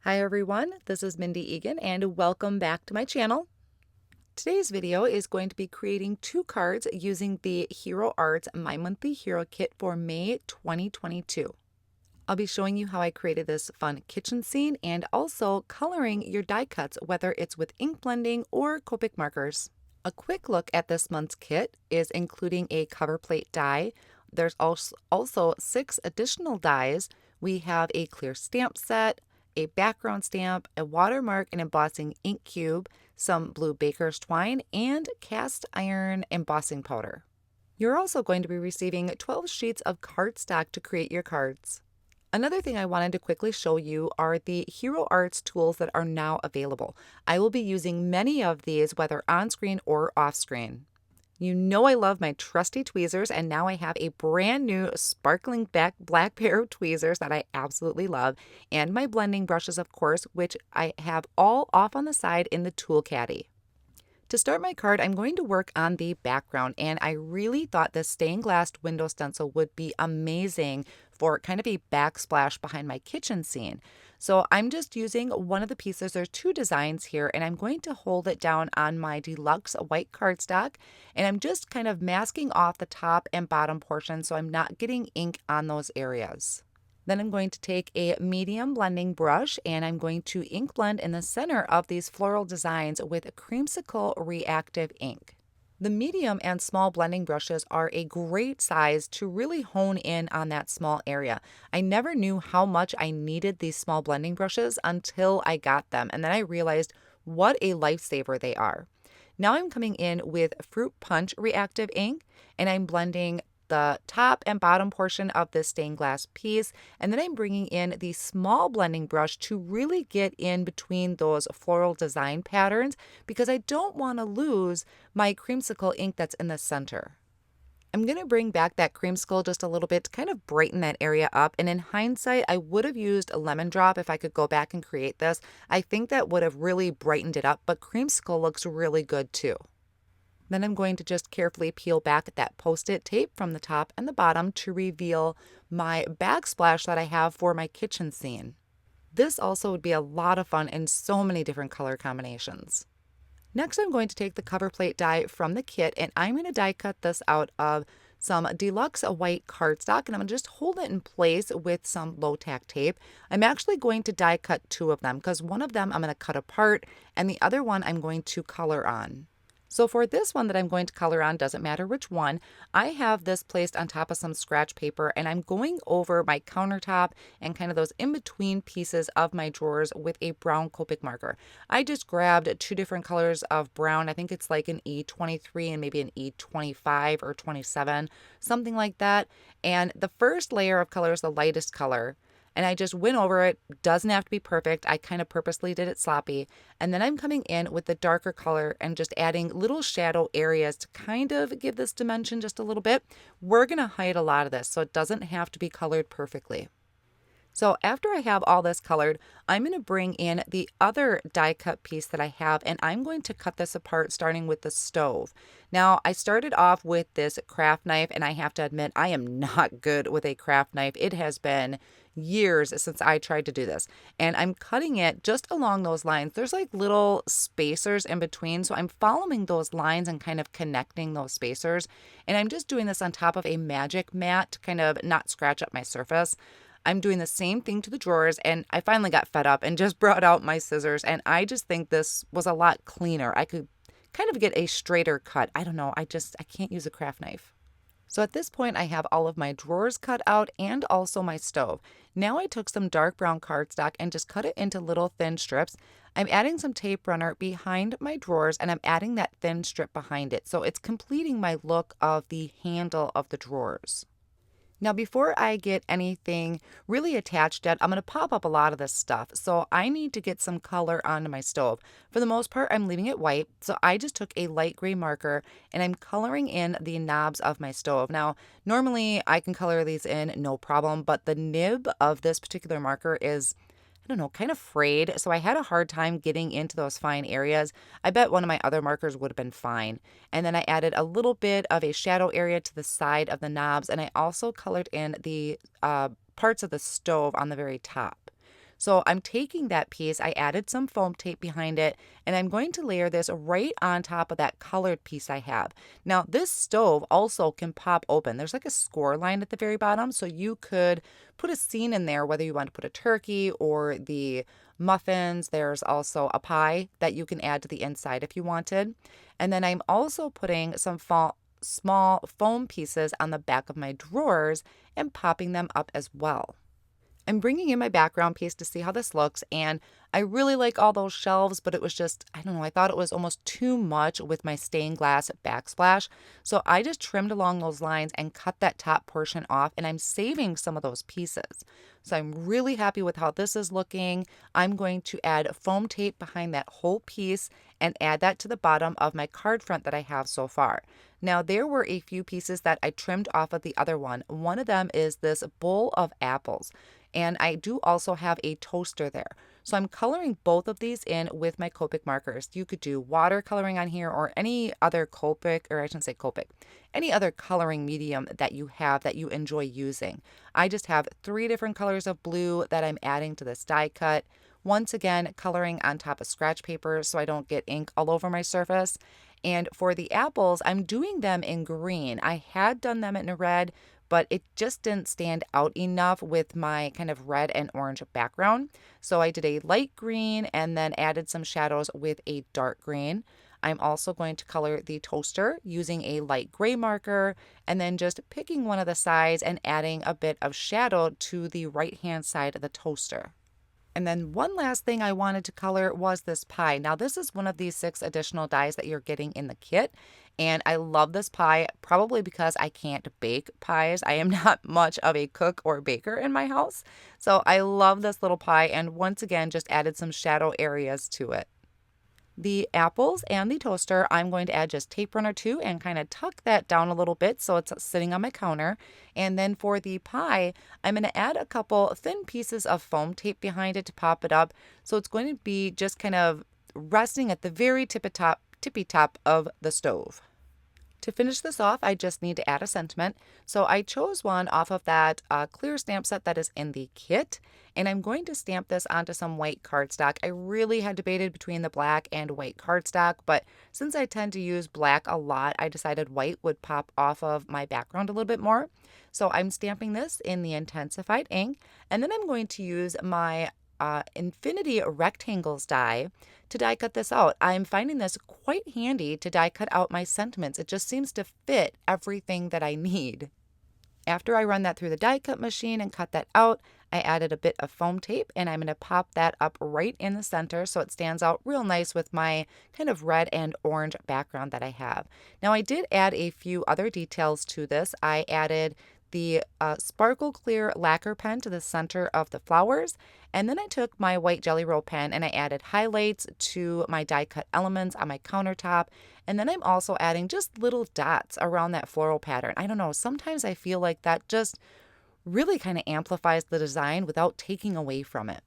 Hi everyone, this is Mindy Eggen and welcome back to my channel. Today's video is going to be creating two cards using the Hero Arts My Monthly Hero Kit for May 2022. I'll be showing you how I created this fun kitchen scene and also coloring your die cuts, whether it's with ink blending or Copic markers. A quick look at this month's kit is including a cover plate die. There's also 6 additional dies. We have a clear stamp set, a background stamp, a watermark and embossing ink cube, some blue baker's twine, and cast iron embossing powder. You're also going to be receiving 12 sheets of cardstock to create your cards. Another thing I wanted to quickly show you are the Hero Arts tools that are now available. I will be using many of these, whether on screen or off screen. You know I love my trusty tweezers, and now I have a brand new sparkling black pair of tweezers that I absolutely love, and my blending brushes, of course, which I have all off on the side in the tool caddy. To start my card, I'm going to work on the background, and I really thought this stained glass window stencil would be amazing for kind of a backsplash behind my kitchen scene. So I'm just using one of the pieces. There's 2 designs here, and I'm going to hold it down on my Deluxe white cardstock, and I'm just kind of masking off the top and bottom portion so I'm not getting ink on those areas. Then I'm going to take a medium blending brush and I'm going to ink blend in the center of these floral designs with a Creamsicle Reactive Ink. The medium and small blending brushes are a great size to really hone in on that small area. I never knew how much I needed these small blending brushes until I got them, and then I realized what a lifesaver they are. Now I'm coming in with Fruit Punch Reactive Ink and I'm blending the top and bottom portion of this stained glass piece, and then I'm bringing in the small blending brush to really get in between those floral design patterns because I don't want to lose my creamsicle ink that's in the center. I'm going to bring back that creamsicle just a little bit to kind of brighten that area up, and in hindsight I would have used a lemon drop if I could go back and create this. I think that would have really brightened it up, but creamsicle looks really good too. Then I'm going to just carefully peel back that Post-it tape from the top and the bottom to reveal my backsplash that I have for my kitchen scene. This also would be a lot of fun in so many different color combinations. Next, I'm going to take the cover plate die from the kit and I'm going to die cut this out of some Deluxe white cardstock, and I'm going to just hold it in place with some low tack tape. I'm actually going to die cut 2 of them because one of them I'm going to cut apart and the other one I'm going to color on. So for this one that I'm going to color on, doesn't matter which one, I have this placed on top of some scratch paper and I'm going over my countertop and kind of those in-between pieces of my drawers with a brown Copic marker. I just grabbed 2 different colors of brown. I think it's like an E23 and maybe an E25 or 27, something like that. And the first layer of color is the lightest color. And I just went over it. Doesn't have to be perfect. I kind of purposely did it sloppy. And then I'm coming in with the darker color and just adding little shadow areas to kind of give this dimension just a little bit. We're going to hide a lot of this, so it doesn't have to be colored perfectly. So after I have all this colored, I'm going to bring in the other die cut piece that I have, and I'm going to cut this apart starting with the stove. Now, I started off with this craft knife, and I have to admit, I am not good with a craft knife. It has been years since I tried to do this, and I'm cutting it just along those lines. There's like little spacers in between, so I'm following those lines and kind of connecting those spacers, and I'm just doing this on top of a magic mat to kind of not scratch up my surface. I'm doing the same thing to the drawers, and I finally got fed up and just brought out my scissors, and I just think this was a lot cleaner. I could kind of get a straighter cut. I don't know, I can't use a craft knife. So at this point, I have all of my drawers cut out and also my stove. Now I took some dark brown cardstock and just cut it into little thin strips. I'm adding some tape runner behind my drawers and I'm adding that thin strip behind it. So it's completing my look of the handle of the drawers. Now, before I get anything really attached yet, I'm going to pop up a lot of this stuff. So I need to get some color onto my stove. For the most part, I'm leaving it white. So I just took a light gray marker and I'm coloring in the knobs of my stove. Now, normally I can color these in no problem, but the nib of this particular marker is, I don't know, kind of frayed. So I had a hard time getting into those fine areas. I bet one of my other markers would have been fine. And then I added a little bit of a shadow area to the side of the knobs. And I also colored in the parts of the stove on the very top. So I'm taking that piece, I added some foam tape behind it, and I'm going to layer this right on top of that colored piece I have. Now this stove also can pop open. There's like a score line at the very bottom, so you could put a scene in there, whether you want to put a turkey or the muffins. There's also a pie that you can add to the inside if you wanted. And then I'm also putting some small foam pieces on the back of my drawers and popping them up as well. I'm bringing in my background piece to see how this looks, and I really like all those shelves, but it was just, I don't know, I thought it was almost too much with my stained glass backsplash. So I just trimmed along those lines and cut that top portion off, and I'm saving some of those pieces. So I'm really happy with how this is looking. I'm going to add foam tape behind that whole piece and add that to the bottom of my card front that I have so far. Now, there were a few pieces that I trimmed off of the other one. One of them is this bowl of apples. And I do also have a toaster there. So I'm coloring both of these in with my Copic markers. You could do watercoloring on here or any other Copic, or I shouldn't say Copic, any other coloring medium that you have that you enjoy using. I just have 3 different colors of blue that I'm adding to this die cut. Once again, coloring on top of scratch paper so I don't get ink all over my surface. And for the apples, I'm doing them in green. I had done them in red, but it just didn't stand out enough with my kind of red and orange background. So I did a light green and then added some shadows with a dark green. I'm also going to color the toaster using a light gray marker and then just picking one of the sides and adding a bit of shadow to the right-hand side of the toaster. And then one last thing I wanted to color was this pie. Now this is one of these 6 additional dies that you're getting in the kit. And I love this pie probably because I can't bake pies. I am not much of a cook or baker in my house. So I love this little pie and once again just added some shadow areas to it. The apples and the toaster, I'm going to add just tape runner 2 and kind of tuck that down a little bit so it's sitting on my counter. And then for the pie, I'm going to add a couple thin pieces of foam tape behind it to pop it up. So it's going to be just kind of resting at the very tippy top of the stove. To finish this off, I just need to add a sentiment. So I chose one off of that clear stamp set that is in the kit, and I'm going to stamp this onto some white cardstock. I really had debated between the black and white cardstock, but since I tend to use black a lot, I decided white would pop off of my background a little bit more. So I'm stamping this in the Intensified ink, and then I'm going to use my Infinity Rectangles die to die cut this out. I'm finding this quite handy to die cut out my sentiments. It just seems to fit everything that I need. After I run that through the die cut machine and cut that out, I added a bit of foam tape and I'm going to pop that up right in the center so it stands out real nice with my kind of red and orange background that I have. Now I did add a few other details to this. I added the sparkle clear lacquer pen to the center of the flowers, and then I took my white Jelly Roll pen and I added highlights to my die cut elements on my countertop, and then I'm also adding just little dots around that floral pattern. I don't know, sometimes I feel like that just really kind of amplifies the design without taking away from it.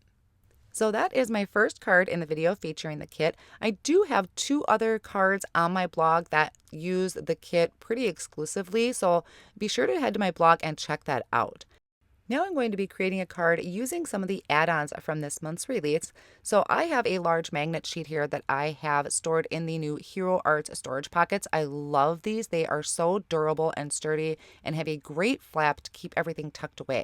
So that is my first card in the video featuring the kit. I do have 2 other cards on my blog that use the kit pretty exclusively, so be sure to head to my blog and check that out. Now I'm going to be creating a card using some of the add-ons from this month's release. So I have a large magnet sheet here that I have stored in the new Hero Arts storage pockets. I love these. They are so durable and sturdy and have a great flap to keep everything tucked away.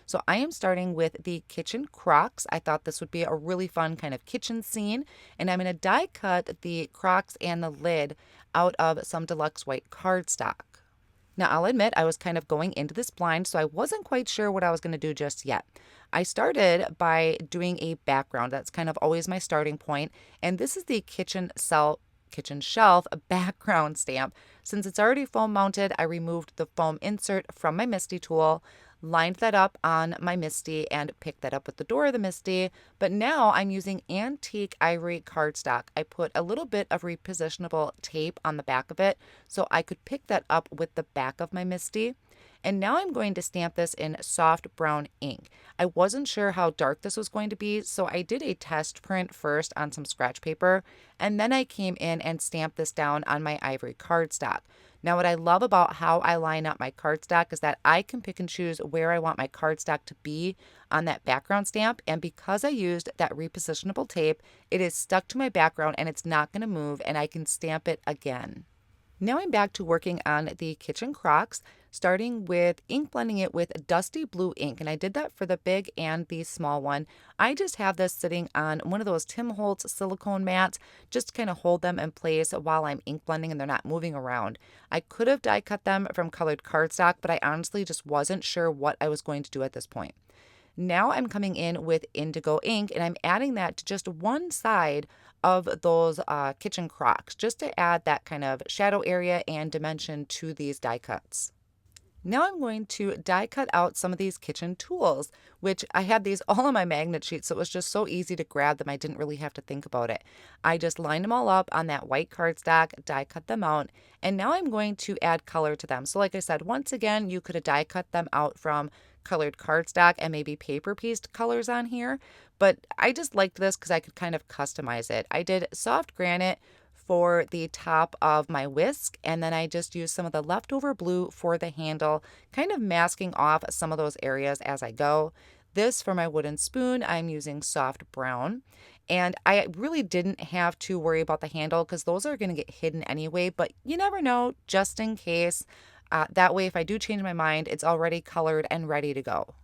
So I am starting with the kitchen Crocks. I thought this would be a really fun kind of kitchen scene, and I'm going to die cut the Crocks and the lid out of some Deluxe white cardstock. Now, I'll admit I was kind of going into this blind, so I wasn't quite sure what I was going to do just yet. I started by doing a background. That's kind of always my starting point. And this is the kitchen shelf background stamp. Since it's already foam mounted, I removed the foam insert from my Misty tool, lined that up on my Misty, and picked that up with the door of the Misty. But now I'm using antique ivory cardstock. I put a little bit of repositionable tape on the back of it so I could pick that up with the back of my Misty. And now I'm going to stamp this in soft brown ink. I wasn't sure how dark this was going to be, so I did a test print first on some scratch paper, and then I came in and stamped this down on my ivory cardstock. Now, what I love about how I line up my cardstock is that I can pick and choose where I want my cardstock to be on that background stamp, and because I used that repositionable tape, it is stuck to my background and it's not going to move, and I can stamp it again. Now I'm back to working on the kitchen Crocks, starting with ink blending it with dusty blue ink, and I did that for the big and the small one. I just have this sitting on one of those Tim Holtz silicone mats, just to kind of hold them in place while I'm ink blending and they're not moving around. I could have die cut them from colored cardstock, but I honestly just wasn't sure what I was going to do at this point. Now I'm coming in with Indigo Ink, and I'm adding that to just one side of those kitchen Crocks, just to add that kind of shadow area and dimension to these die cuts. Now I'm going to die cut out some of these kitchen tools, which I had these all on my magnet sheet, so it was just so easy to grab them. I didn't really have to think about it. I just lined them all up on that white cardstock, die cut them out, and now I'm going to add color to them. So like I said, once again, you could have die cut them out from colored cardstock and maybe paper pieced colors on here, but I just liked this because I could kind of customize it. I did soft granite for the top of my whisk, and then I just used some of the leftover blue for the handle, kind of masking off some of those areas as I go. This for my wooden spoon, I'm using soft brown, and I really didn't have to worry about the handle because those are going to get hidden anyway, but you never know, just in case. That way, if I do change my mind, it's already colored and ready to go.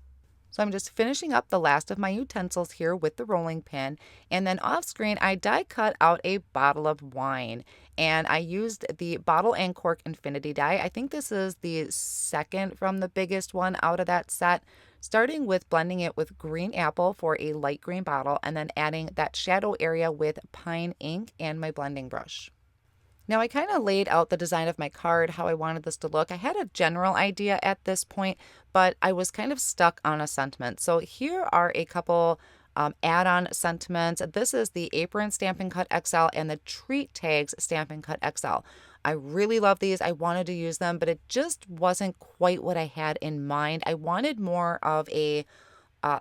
So I'm just finishing up the last of my utensils here with the rolling pin, and then off screen I die cut out a bottle of wine, and I used the Bottle and Cork Infinity die. I think this is the second from the biggest one out of that set, starting with blending it with green apple for a light green bottle, and then adding that shadow area with pine ink and my blending brush. Now I kind of laid out the design of my card, how I wanted this to look. I had a general idea at this point, but I was kind of stuck on a sentiment. So here are a couple add-on sentiments. This is the Apron Stamp Cut XL and the Treat Tags Stamp Cut XL. I really love these. I wanted to use them, but it just wasn't quite what I had in mind. I wanted more of a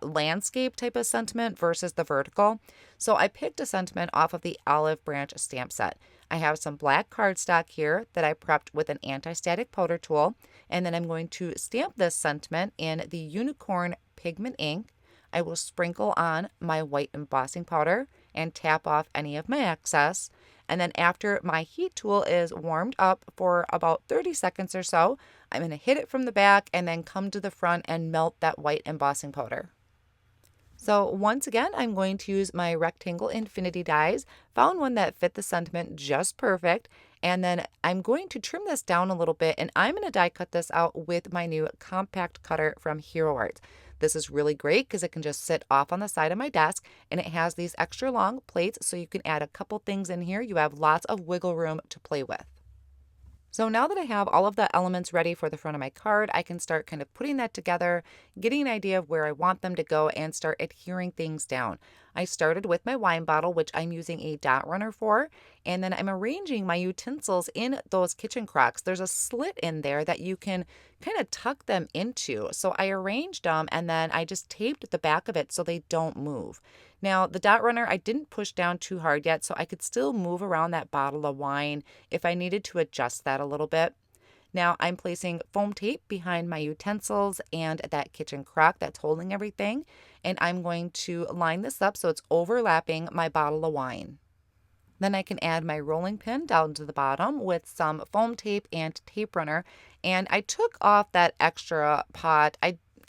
landscape type of sentiment versus the vertical. So I picked a sentiment off of the Olive Branch stamp set. I have some black cardstock here that I prepped with an anti-static powder tool, and then I'm going to stamp this sentiment in the Unicorn Pigment Ink. I will sprinkle on my white embossing powder and tap off any of my excess. And then after my heat tool is warmed up for about 30 seconds or so, I'm going to hit it from the back and then come to the front and melt that white embossing powder. So once again, I'm going to use my rectangle infinity dies, found one that fit the sentiment just perfect, and then I'm going to trim this down a little bit, and I'm going to die cut this out with my new compact cutter from Hero Arts. This is really great because it can just sit off on the side of my desk, and it has these extra long plates so you can add a couple things in here. You have lots of wiggle room to play with. So now that I have all of the elements ready for the front of my card, I can start kind of putting that together, getting an idea of where I want them to go, and start adhering things down. I started with my wine bottle, which I'm using a dot runner for, and then I'm arranging my utensils in those kitchen Crocks. There's a slit in there that you can kind of tuck them into. So I arranged them, and then I just taped the back of it so they don't move. Now, the dot runner, I didn't push down too hard yet, so I could still move around that bottle of wine if I needed to adjust that a little bit. Now, I'm placing foam tape behind my utensils and that kitchen Crock that's holding everything, and I'm going to line this up so it's overlapping my bottle of wine. Then I can add my rolling pin down to the bottom with some foam tape and tape runner, and I took off that extra pot.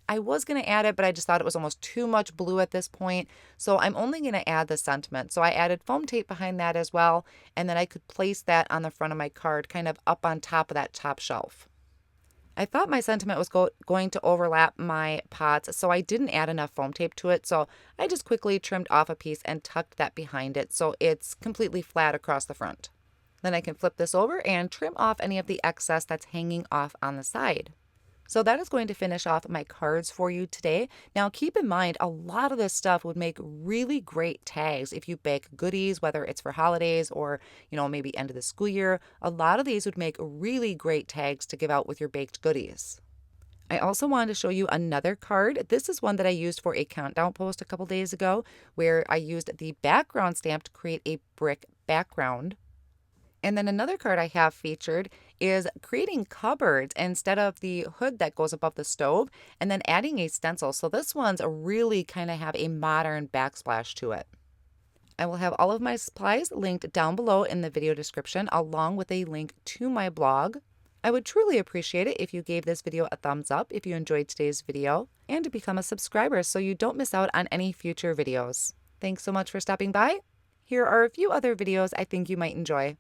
I was going to add it, but I just thought it was almost too much blue at this point. So I'm only going to add the sentiment. So I added foam tape behind that as well. And then I could place that on the front of my card, kind of up on top of that top shelf. I thought my sentiment was going to overlap my pots, so I didn't add enough foam tape to it. So I just quickly trimmed off a piece and tucked that behind it so it's completely flat across the front. Then I can flip this over and trim off any of the excess that's hanging off on the side. So that is going to finish off my cards for you today. Now keep in mind, a lot of this stuff would make really great tags if you bake goodies, whether it's for holidays or, maybe end of the school year. A lot of these would make really great tags to give out with your baked goodies. I also wanted to show you another card. This is one that I used for a countdown post a couple days ago, where I used the background stamp to create a brick background. And then another card I have featured is creating cupboards instead of the hood that goes above the stove, and then adding a stencil. So this one's a really kind of have a modern backsplash to it. I will have all of my supplies linked down below in the video description, along with a link to my blog. I would truly appreciate it if you gave this video a thumbs up if you enjoyed today's video, and to become a subscriber so you don't miss out on any future videos. Thanks so much for stopping by. Here are a few other videos I think you might enjoy.